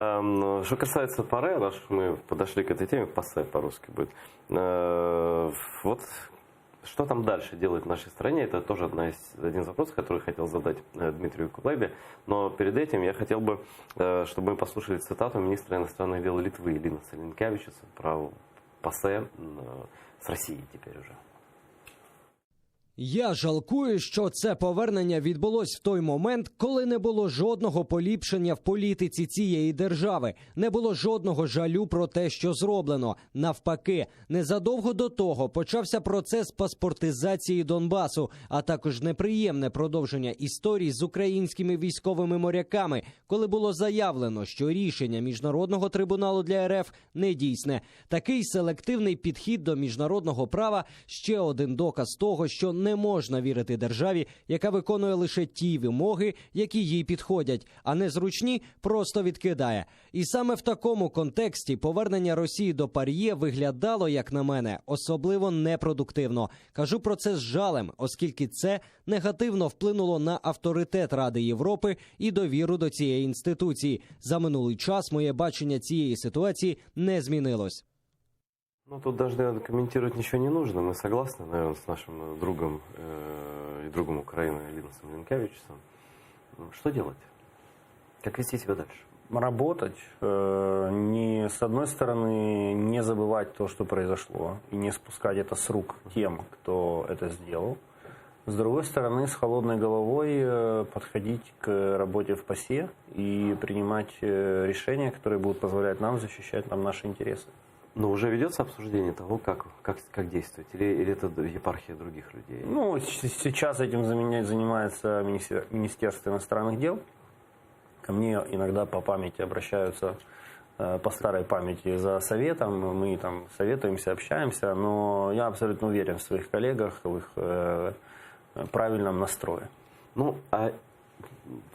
Что касается ПАРЕ, раз мы подошли к этой теме, ПАСЕ по-русски будет. Вот что там дальше делать в нашей стране, это тоже один из вопросов, который я хотел задать Дмитрию Кулебе. Но перед этим я хотел бы, чтобы мы послушали цитату министра иностранных дел Литвы Линаса Линкевичуса про ПАСЕ з Росії тепер уже. Я жалкую, що це повернення відбулось в той момент, коли не було жодного поліпшення в політиці цієї держави. Не було жодного жалю про те, що зроблено. Навпаки, незадовго до того почався процес паспортизації Донбасу, а також неприємне продовження історії з українськими військовими моряками, коли було заявлено, що рішення Міжнародного трибуналу для РФ не дійсне. Такий селективний підхід до міжнародного права – ще один доказ того, що не можна вірити державі, яка виконує лише ті вимоги, які їй підходять, а незручні просто відкидає. І саме в такому контексті повернення Росії до ПАРЄ виглядало, як на мене, особливо непродуктивно. Кажу про це з жалем, оскільки це негативно вплинуло на авторитет Ради Європи і довіру до цієї інституції. За минулий час моє бачення цієї ситуації не змінилось. Ну, тут даже, наверное, комментировать ничего не нужно. Мы согласны, наверное, с нашим другом и другом Украины Линасом Линкевичусом. Что делать? Как вести себя дальше? Работать. Не, с одной стороны, не забывать то, что произошло, и не спускать это с рук тем, кто это сделал. С другой стороны, с холодной головой подходить к работе в ПАСЕ и принимать решения, которые будут позволять нам защищать наши интересы. Но уже ведется обсуждение того, как действовать? Или это епархия других людей? Ну, сейчас этим занимается Министерство иностранных дел. Ко мне иногда по памяти обращаются, по старой памяти, за советом. Мы там советуемся, общаемся, но я абсолютно уверен в своих коллегах, в их правильном настрое. Ну, а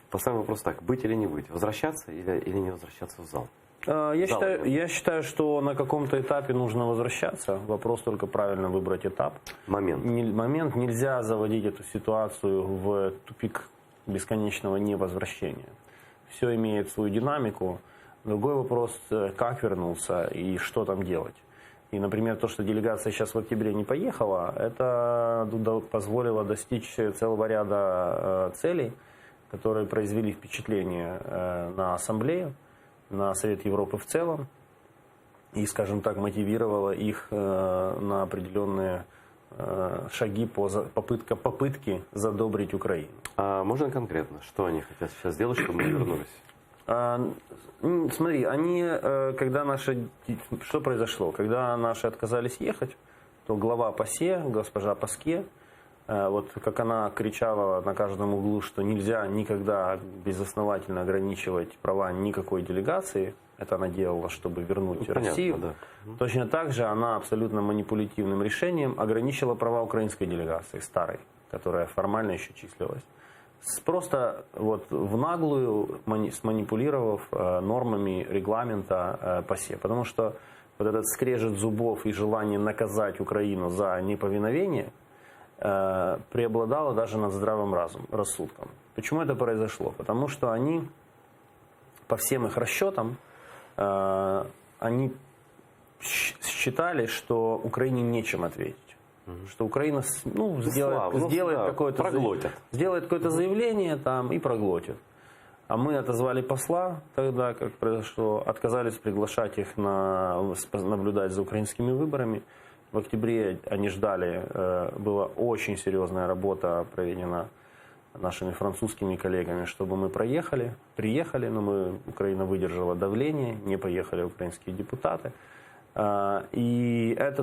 поставим вопрос так, быть или не быть? Возвращаться или не возвращаться в зал? Я считаю, что на каком-то этапе нужно возвращаться. Вопрос только правильно выбрать этап. Момент. Нельзя заводить эту ситуацию в тупик бесконечного невозвращения. Все имеет свою динамику. Другой вопрос, как вернулся и что там делать. И, например, то, что делегация сейчас в октябре не поехала, это позволило достичь целого ряда целей, которые произвели впечатление на Ассамблею, на Совет Европы в целом, и, скажем так, мотивировало их на определенные шаги по попытке задобрить Украину. А можно конкретно, что они хотят сейчас сделать, чтобы мы вернулись? Смотри, что произошло? Когда наши отказались ехать, то глава ПАСЕ, госпожа Паске, вот как она кричала на каждом углу, что нельзя никогда безосновательно ограничивать права никакой делегации, это она делала, чтобы вернуть Россию. Понятно, да. Точно так же она абсолютно манипулятивным решением ограничила права украинской делегации, старой, которая формально еще числилась. Просто вот в наглую сманипулировав нормами регламента ПАСЕ. Потому что вот этот скрежет зубов и желание наказать Украину за неповиновение преобладало даже над здравым рассудком. Почему это произошло? Потому что они, по всем их расчетам, они считали, что Украине нечем ответить. Что Украина сделает какое-то заявление там и проглотит. А мы отозвали посла тогда, как произошло, отказались приглашать их наблюдать за украинскими выборами. В октябре они ждали, была очень серьезная работа проведена нашими французскими коллегами, чтобы мы приехали, но Украина выдержала давление, не поехали украинские депутаты. И это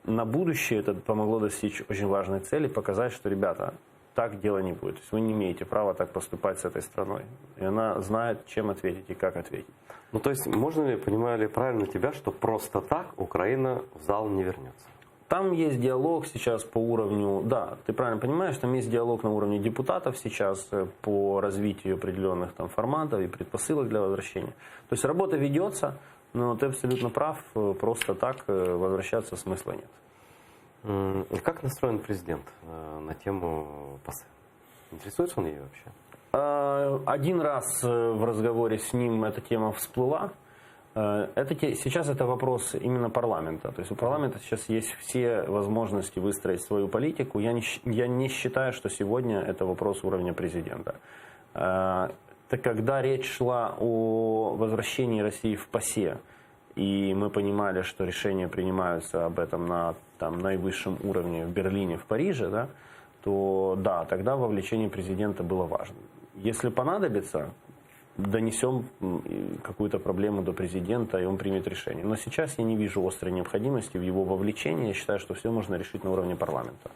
на будущее это помогло достичь очень важной цели, показать, что, ребята, так дело не будет. То есть вы не имеете права так поступать с этой страной. И она знает, чем ответить и как ответить. Ну, то есть, можно ли, понимаю ли правильно тебя, что просто так Украина в зал не вернется? Там есть диалог сейчас по уровню, да, ты правильно понимаешь, там есть диалог на уровне депутатов сейчас по развитию определенных там форматов и предпосылок для возвращения. То есть работа ведется, но ты абсолютно прав, просто так возвращаться смысла нет. Как настроен президент на тему ПАСЕ? Интересуется он ей вообще? Один раз в разговоре с ним эта тема всплыла. Сейчас это вопрос именно парламента. То есть у парламента сейчас есть все возможности выстроить свою политику. Я не считаю, что сегодня это вопрос уровня президента. Когда речь шла о возвращении России в ПАСЕ, и мы понимали, что решения принимаются об этом на наивысшем уровне в Берлине, в Париже, да, то да, тогда вовлечение президента было важно. Если понадобится, донесем какую-то проблему до президента, и он примет решение. Но сейчас я не вижу острой необходимости в его вовлечении. Я считаю, что все можно решить на уровне парламента.